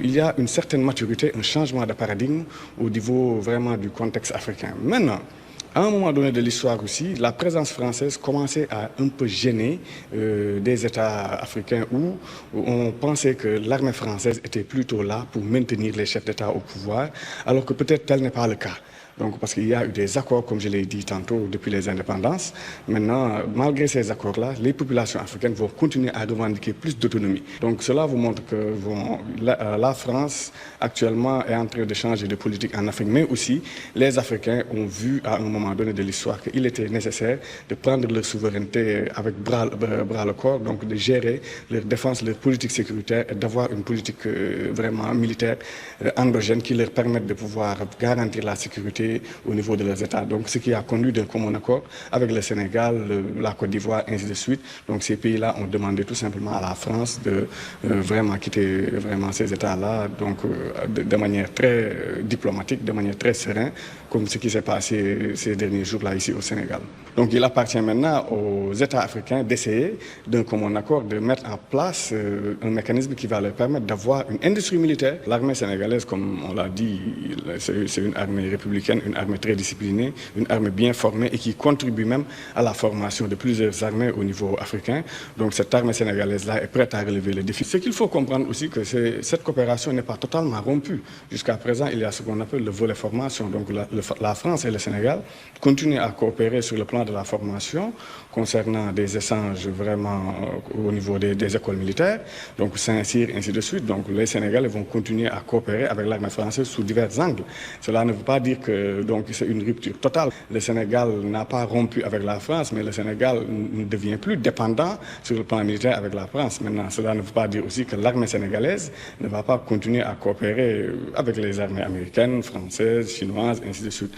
Il y a une certaine maturité, un changement de paradigme au niveau vraiment du contexte africain. Maintenant, à un moment donné de l'histoire aussi, la présence française commençait à un peu gêner des États africains où on pensait que l'armée française était plutôt là pour maintenir les chefs d'État au pouvoir, alors que peut-être tel n'est pas le cas. Donc, parce qu'il y a eu des accords, comme je l'ai dit tantôt, depuis les indépendances. Maintenant, malgré ces accords-là, les populations africaines vont continuer à revendiquer plus d'autonomie. Donc, cela vous montre que la France, actuellement, est en train de changer de politique en Afrique, mais aussi, les Africains ont vu à un moment donné de l'histoire qu'il était nécessaire de prendre leur souveraineté avec bras le corps, donc de gérer leur défense, leur politique sécuritaire et d'avoir une politique vraiment militaire endogène qui leur permette de pouvoir garantir la sécurité au niveau de leurs États. Donc, ce qui a conduit d'un commun accord avec le Sénégal, la Côte d'Ivoire, ainsi de suite. Donc, ces pays-là ont demandé tout simplement à la France de vraiment quitter vraiment ces États-là, donc de manière très diplomatique, de manière très sereine, comme ce qui s'est passé ces derniers jours-là ici au Sénégal. Donc, il appartient maintenant aux États africains d'essayer, d'un commun accord, de mettre en place un mécanisme qui va leur permettre d'avoir une industrie militaire. L'armée sénégalaise, comme on l'a dit, c'est une armée républicaine, une armée très disciplinée, une armée bien formée et qui contribue même à la formation de plusieurs armées au niveau africain. Donc cette armée sénégalaise-là est prête à relever le défi. Ce qu'il faut comprendre aussi, que cette coopération n'est pas totalement rompue. Jusqu'à présent, il y a ce qu'on appelle le volet formation. Donc la France et le Sénégal continuent à coopérer sur le plan de la formation concernant des échanges vraiment au niveau des écoles militaires, donc Saint-Cyr, ainsi de suite. Donc les Sénégalais vont continuer à coopérer avec l'armée française sous divers angles. Cela ne veut pas dire que c'est une rupture totale. Le Sénégal n'a pas rompu avec la France, mais le Sénégal ne devient plus dépendant sur le plan militaire avec la France. Maintenant, cela ne veut pas dire aussi que l'armée sénégalaise ne va pas continuer à coopérer avec les armées américaines, françaises, chinoises, ainsi de suite.